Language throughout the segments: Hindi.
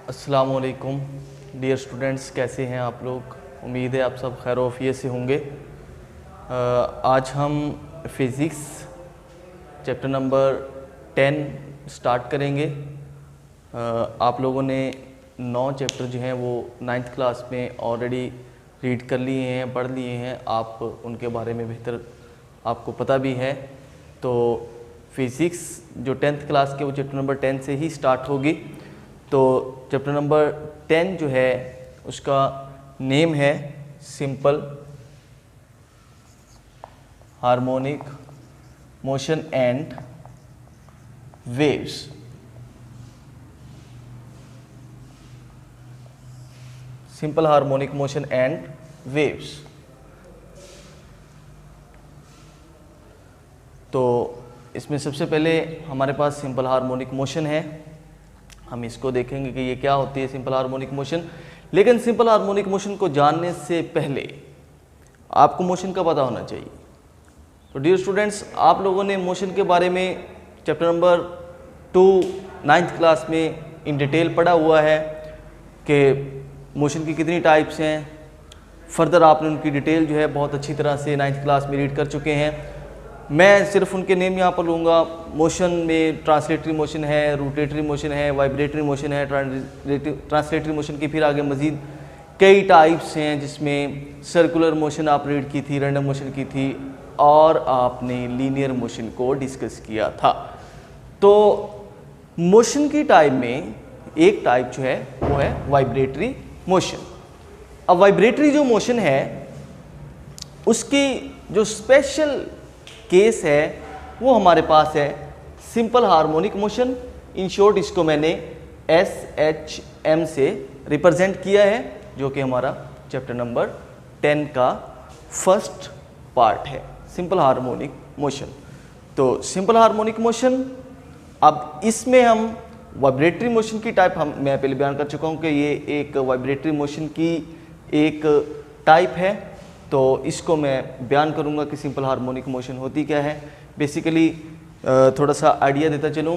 अस्सलाम वालेकुम डियर स्टूडेंट्स, कैसे हैं आप लोग। उम्मीद है आप सब खैर वफ़ियत से होंगे। आज हम फ़िज़िक्स चैप्टर नंबर 10 स्टार्ट करेंगे। आप लोगों ने 9 चैप्टर जो हैं वो 9th क्लास में ऑलरेडी रीड कर लिए हैं, पढ़ लिए हैं। आप उनके बारे में बेहतर आपको पता भी है। तो फ़िज़िक्स जो 10th क्लास के वो चैप्टर नंबर 10 से ही स्टार्ट होगी। तो चैप्टर नंबर 10 जो है उसका नेम है simple harmonic motion and waves. Simple harmonic motion and waves. तो इसमें सबसे पहले हमारे पास सिंपल हार्मोनिक मोशन है। हम इसको देखेंगे कि ये क्या होती है सिंपल हार्मोनिक मोशन। लेकिन सिंपल हार्मोनिक मोशन को जानने से पहले आपको मोशन का पता होना चाहिए। तो डियर स्टूडेंट्स, आप लोगों ने मोशन के बारे में चैप्टर नंबर 2 9th क्लास में इन डिटेल पढ़ा हुआ है कि मोशन की कितनी टाइप्स हैं। फर्दर आपने उनकी डिटेल जो है बहुत अच्छी तरह से 9th क्लास में रीड कर चुके हैं। मैं सिर्फ उनके नेम यहाँ पर लूँगा। मोशन में ट्रांसलेटरी मोशन है, रोटेटरी मोशन है, वाइब्रेटरी मोशन है, ट्रांसलेटरी मोशन की फिर आगे मज़ीद कई टाइप्स हैं, जिसमें सर्कुलर मोशन आप रीड की थी, रैंडम मोशन की थी, और आपने लीनियर मोशन को डिस्कस किया था। तो मोशन की टाइप में एक टाइप जो है वो है वाइब्रेटरी मोशन। अब वाइब्रेटरी जो मोशन है उसकी जो स्पेशल केस है वो हमारे पास है simple harmonic motion. In short इसको मैंने SHM से रिप्रेजेंट किया है, जो कि हमारा चैप्टर नंबर 10 का फर्स्ट पार्ट है, सिंपल हार्मोनिक मोशन। तो सिंपल हार्मोनिक मोशन, अब इसमें हम वाइब्रेटरी मोशन की टाइप मैं पहले बयान कर चुका हूँ कि ये एक वाइब्रेटरी मोशन की एक टाइप है। तो इसको मैं बयान करूंगा कि सिंपल हार्मोनिक मोशन होती क्या है। बेसिकली थोड़ा सा आइडिया देता चलूँ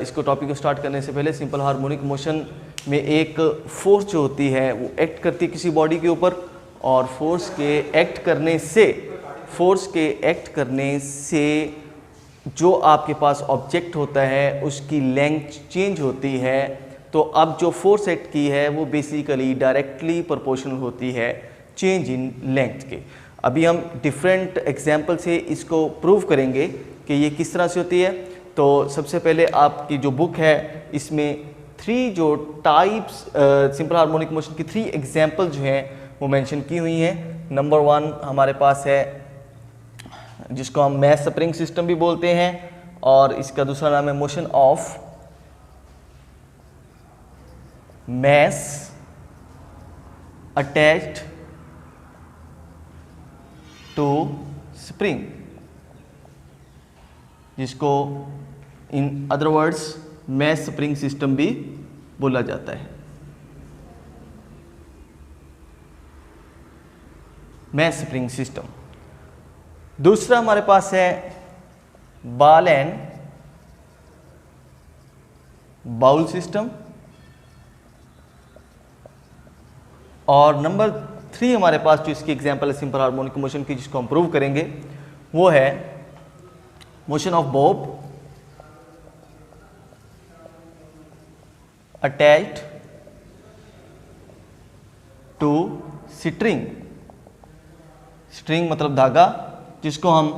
इसको टॉपिक को स्टार्ट करने से पहले। सिंपल हार्मोनिक मोशन में एक फोर्स जो होती है वो एक्ट करती है किसी बॉडी के ऊपर, और फोर्स के एक्ट करने से जो आपके पास ऑब्जेक्ट होता है उसकी लेंथ चेंज होती है। तो अब जो फोर्स एक्ट की है वो बेसिकली डायरेक्टली प्रोपोर्शनल होती है चेंज इन लेंथ के। अभी हम डिफरेंट एग्जाम्पल से इसको प्रूव करेंगे कि ये किस तरह से होती है। तो सबसे पहले आपकी जो बुक है इसमें 3 जो टाइप्स सिंपल हार्मोनिक मोशन की 3 एग्जाम्पल जो हैं वो मेंशन की हुई हैं। नंबर 1 हमारे पास है जिसको हम मैस स्प्रिंग सिस्टम भी बोलते हैं, और इसका दूसरा नाम है motion of mass attached to spring, जिसको in other words mass spring system भी बोला जाता है। Mass spring system. दूसरा हमारे पास है बॉल एंड बाउल सिस्टम, और नंबर 3 हमारे पास जो इसकी एग्जांपल है सिंपल हार्मोनिक मोशन की, जिसको हम प्रूव करेंगे, वो है motion of bob attached to string. String मतलब धागा, जिसको हम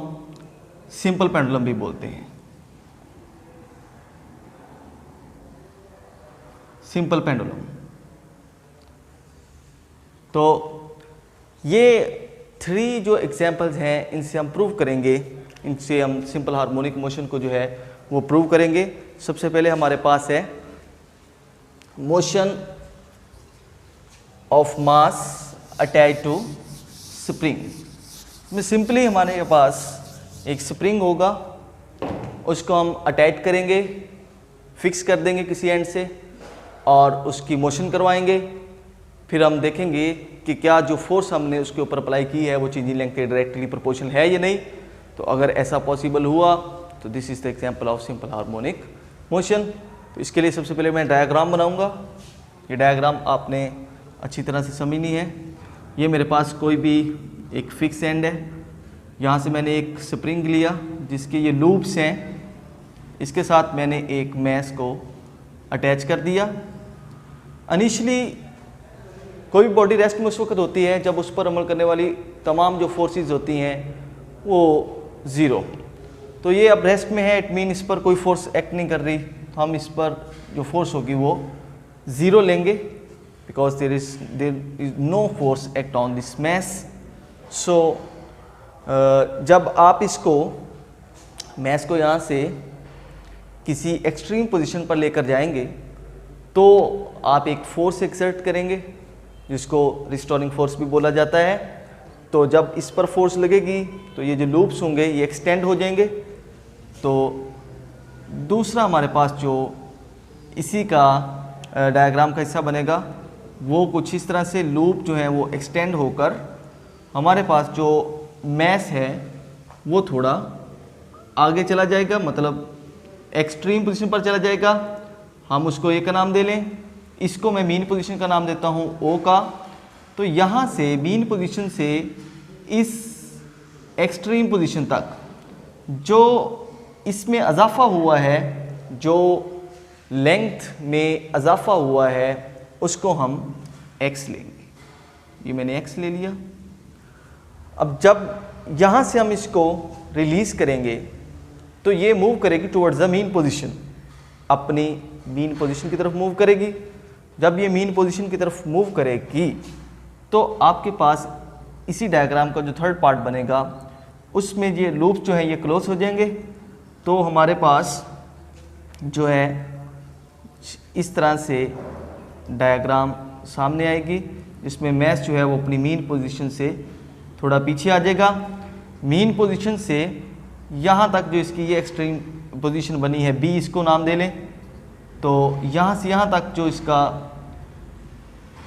सिंपल पेंडुलम भी बोलते हैं। Simple pendulum. तो ये 3 जो एग्जाम्पल्स हैं इनसे हम प्रूव करेंगे, इनसे हम सिंपल हार्मोनिक मोशन को जो है वो प्रूव करेंगे। सबसे पहले हमारे पास है motion of mass attach to spring. इसमें सिंपली हमारे पास एक स्प्रिंग होगा, उसको हम अटैच करेंगे, फिक्स कर देंगे किसी एंड से, और उसकी मोशन करवाएंगे। फिर हम देखेंगे कि क्या जो फोर्स हमने उसके ऊपर अप्लाई की है वो चेंजिंग लेंथ के डायरेक्टली प्रोपोर्शनल है या नहीं। तो अगर ऐसा पॉसिबल हुआ तो this is the example of simple harmonic motion. तो इसके लिए सबसे पहले मैं डायग्राम बनाऊंगा। ये डायग्राम आपने अच्छी तरह से समझनी है। ये मेरे पास कोई भी एक फिक्स एंड है, यहाँ से मैंने एक स्प्रिंग लिया जिसके ये लूप्स हैं, इसके साथ मैंने एक मैश को अटैच कर दिया। इनिशियली कोई भी बॉडी रेस्ट में उस वक्त होती है जब उस पर अमल करने वाली तमाम जो फोर्सेस होती हैं वो ज़ीरो। तो ये अब रेस्ट में है, इट मीन इस पर कोई फोर्स एक्ट नहीं कर रही, तो हम इस पर जो फोर्स होगी वो ज़ीरो लेंगे, because there is no force act on this mass. So जब आप इसको मैश को यहाँ से किसी एक्सट्रीम पोजीशन पर लेकर जाएंगे तो आप एक फोर्स एक्सर्ट करेंगे जिसको रिस्टोरिंग फोर्स भी बोला जाता है। तो जब इस पर फोर्स लगेगी तो ये जो लूप्स होंगे ये एक्सटेंड हो जाएंगे। तो दूसरा हमारे पास जो इसी का डायग्राम का हिस्सा बनेगा वो कुछ इस तरह से लूप जो है वो एक्सटेंड होकर हमारे पास जो मैश है वो थोड़ा आगे चला जाएगा, मतलब एक्सट्रीम पोजीशन पर चला जाएगा। हम उसको ए का नाम दे लें, इसको मैं मीन पोजीशन का नाम देता हूँ ओ का। तो यहाँ से मीन पोजीशन से इस एक्सट्रीम पोजीशन तक जो इसमें इजाफा हुआ है, जो लेंथ में इजाफा हुआ है, उसको हम x लेंगे। ये मैंने x ले लिया। अब जब यहाँ से हम इसको रिलीज़ करेंगे तो ये मूव करेगी टुवर्ड्स द मीन पोजीशन, अपनी मीन पोजीशन की तरफ मूव करेगी। जब ये मीन पोजीशन की तरफ मूव करेगी तो आपके पास इसी डायग्राम का जो थर्ड पार्ट बनेगा उसमें ये लूप्स जो हैं ये क्लोज हो जाएंगे। तो हमारे पास जो है इस तरह से डायग्राम सामने आएगी, जिसमें मैश जो है वो अपनी मीन पोजीशन से थोड़ा पीछे आ जाएगा। मीन पोजीशन से यहाँ तक जो इसकी ये एक्सट्रीम पोजीशन बनी है बी, इसको नाम दे लें। तो यहाँ से यहाँ तक जो इसका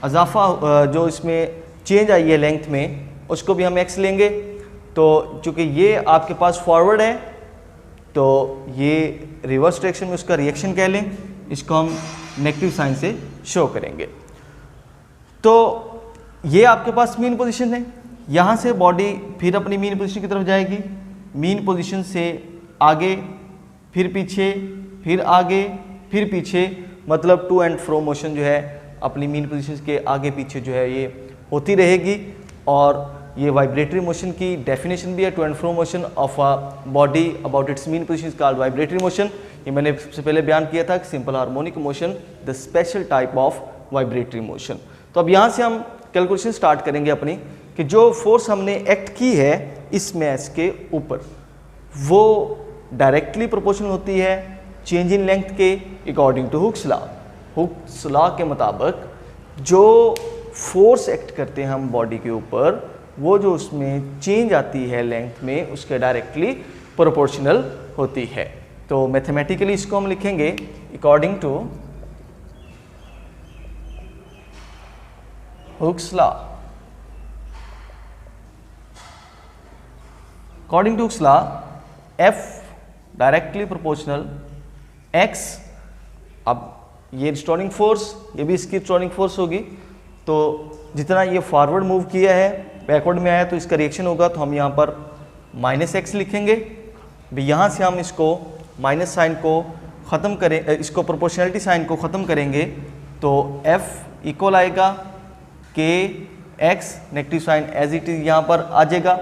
इजाफा जो इसमें चेंज आई है लेंथ में, उसको भी हम एक्स लेंगे। तो चूँकि ये आपके पास फॉरवर्ड है तो ये रिवर्स डायरेक्शन में उसका रिएक्शन कह लें, इसको हम नेगेटिव साइन से शो करेंगे। तो ये आपके पास मीन पोजीशन है। यहाँ से बॉडी फिर अपनी मीन पोजीशन की तरफ जाएगी, मीन पोजीशन से आगे, फिर पीछे, फिर आगे, फिर पीछे, मतलब टू एंड फ्रो मोशन जो है अपनी मीन पोजीशन के आगे पीछे जो है ये होती रहेगी। और ये वाइब्रेटरी मोशन की डेफिनेशन भी है, to and fro motion of a body about its mean position is called vibratory motion. ये मैंने सबसे पहले बयान किया था कि simple harmonic motion the special type of vibratory motion. तो अब यहाँ से हम कैलकुलेशन स्टार्ट करेंगे अपनी, कि जो फोर्स हमने एक्ट की है इस मैश के ऊपर वो डायरेक्टली प्रोपोर्शनल होती है चेंज इन लेंथ के according to Hooke's law. Hooke's law के मुताबिक जो फोर्स एक्ट करते हैं हम बॉडी के ऊपर, वो जो उसमें चेंज आती है लेंथ में उसके डायरेक्टली प्रोपोर्शनल होती है। तो मैथमेटिकली इसको हम लिखेंगे according to Hooke's law. According to Hooke's law F directly proportional X, अब ये रिस्टोरिंग फोर्स, ये भी इसकी रिस्टोरिंग फोर्स होगी। तो जितना ये फॉरवर्ड मूव किया है, बैकवर्ड में आया तो इसका रिएक्शन होगा, तो हम यहाँ पर -x लिखेंगे। भी यहाँ से हम इसको माइनस साइन को ख़त्म करें, इसको प्रोपोर्शनलिटी साइन को ख़त्म करेंगे तो F इक्वल आएगा k x, negative sign as it is यहाँ पर आ जाएगा।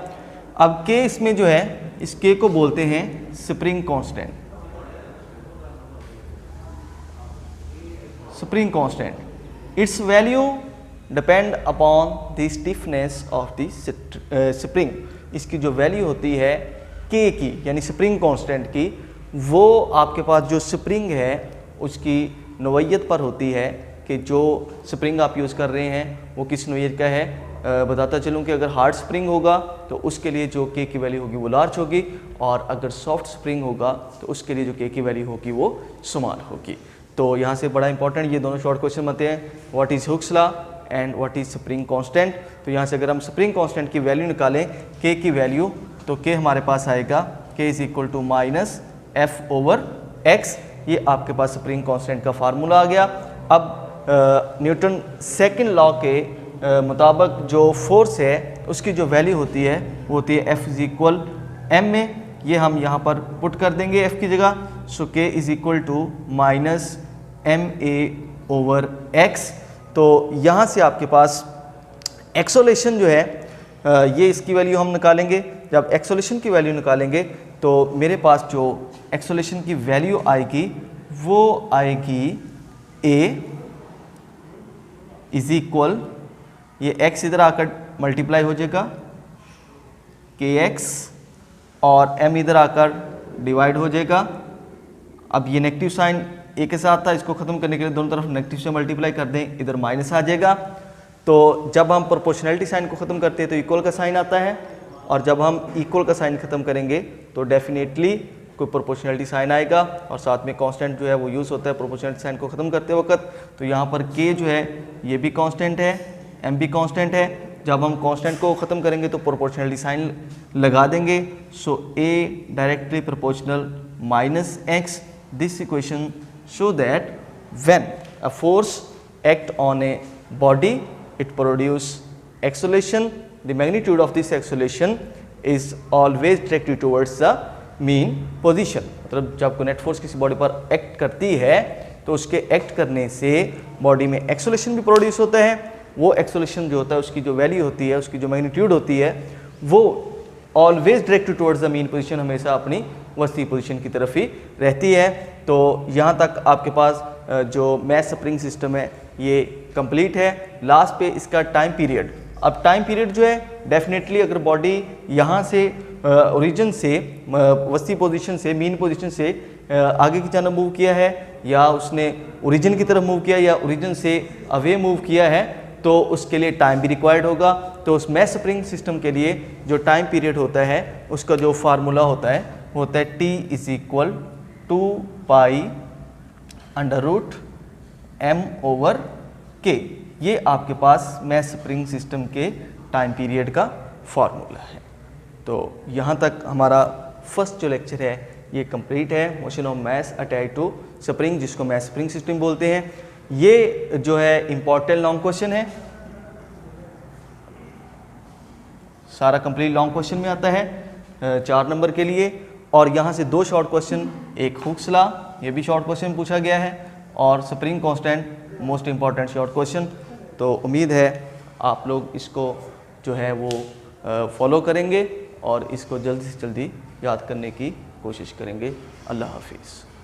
अब k इसमें जो है इस k को बोलते हैं spring constant. Spring constant, it's value depend upon the stiffness of the spring. इसकी जो वैल्यू होती है k की, यानी स्प्रिंग कांस्टेंट की, वो आपके पास जो स्प्रिंग है उसकी नोयत पर होती है कि जो स्प्रिंग आप यूज़ कर रहे हैं वो किस नोयत का है। बताता चलूँ कि अगर हार्ड स्प्रिंग होगा तो उसके लिए जो k की वैल्यू होगी वो लार्ज होगी, और अगर सॉफ्ट स्प्रिंग होगा तो उसके लिए जो k की वैल्यू होगी वो स्मॉल होगी। तो यहाँ से बड़ा इंपॉर्टेंट ये दोनों शॉर्ट क्वेश्चन बनते हैं, what is Hooke's law and what is spring constant. तो यहाँ से अगर हम स्प्रिंग कांस्टेंट की वैल्यू निकालें k की वैल्यू, तो k हमारे पास आएगा k is equal to -f/x। ये आपके पास स्प्रिंग कांस्टेंट का फार्मूला आ गया। अब न्यूटन सेकंड लॉ के मुताबिक जो फोर्स है उसकी जो वैल्यू होती है वो होती है F इज इक्वल एम में। ये हम यहाँ पर पुट कर देंगे F की जगह। So K is equal to minus ma/x। तो यहाँ से आपके पास एक्सोलेशन जो है ये इसकी वैल्यू हम निकालेंगे। जब एक्सोलेशन की वैल्यू निकालेंगे तो मेरे पास जो एक्सोलेशन की वैल्यू आएगी वो आएगी A इज इक्वल, ये x इधर आकर मल्टीप्लाई हो जाएगा kx और m इधर आकर डिवाइड हो जाएगा। अब ये नेगेटिव साइन a के साथ था, इसको ख़त्म करने के लिए दोनों तरफ नेगेटिव से मल्टीप्लाई कर दें, इधर माइनस आ जाएगा। तो जब हम प्रोपोर्शनैलिटी साइन को ख़त्म करते हैं तो इक्वल का साइन आता है, और जब हम इक्वल का साइन ख़त्म करेंगे तो डेफिनेटली कोई प्रोपोर्शनैलिटी साइन आएगा, और साथ में कांस्टेंट जो है वो यूज़ होता है प्रोपोर्शनैलिटी साइन को ख़त्म करते वक्त। तो यहाँ पर k जो है ये भी कांस्टेंट है, m भी कांस्टेंट है। जब हम कांस्टेंट को ख़त्म करेंगे तो प्रोपोर्शनैलिटी साइन लगा देंगे। सो a directly proportional minus x। This equation show that when a force act on a body it produce acceleration, the magnitude of this acceleration is always directed towards the mean position। मतलब जब कोई नेट फोर्स किसी बॉडी पर एक्ट करती है तो उसके एक्ट करने से बॉडी में एक्सेलरेशन भी प्रोड्यूस होता है। वो एक्सेलरेशन जो होता है उसकी जो वैल्यू होती है, उसकी जो मैग्नीट्यूड होती है वो always directed towards the mean position, हमेशा अपनी वस्ती पोजीशन की तरफ ही रहती है। तो यहाँ तक आपके पास जो मैस स्प्रिंग सिस्टम है ये कंप्लीट है। लास्ट पे इसका टाइम पीरियड। अब टाइम पीरियड जो है डेफिनेटली अगर बॉडी यहाँ से ओरिजिन से वस्ती पोजीशन से मीन पोजीशन से आगे की तरफ मूव किया है, या उसने ओरिजिन की तरफ मूव किया, या ओरिजिन से अवे मूव किया है, तो उसके लिए टाइम भी रिक्वायर्ड होगा। तो उस मैस स्प्रिंग सिस्टम के लिए जो टाइम पीरियड होता है उसका जो फार्मूला होता है वो होता है T is equal 2 pi under root m/k। ये आपके पास मैस स्प्रिंग सिस्टम के टाइम पीरियड का फार्मूला है। तो यहाँ तक हमारा फर्स्ट जो लेक्चर है ये कंप्लीट है। Motion of mass attach to spring, जिसको मैस स्प्रिंग सिस्टम बोलते हैं। ये जो है इम्पॉर्टेंट लॉन्ग क्वेश्चन है, सारा कंप्लीट लॉन्ग क्वेश्चन में आता है 4 नंबर के लिए। और यहाँ से 2 शॉर्ट क्वेश्चन, एक हुक्स लॉ ये भी शॉर्ट क्वेश्चन पूछा गया है, और spring constant most important short question. तो उम्मीद है आप लोग इसको जो है वो फॉलो करेंगे और इसको जल्दी से जल्दी याद करने की कोशिश करेंगे। अल्लाह हाफिज़।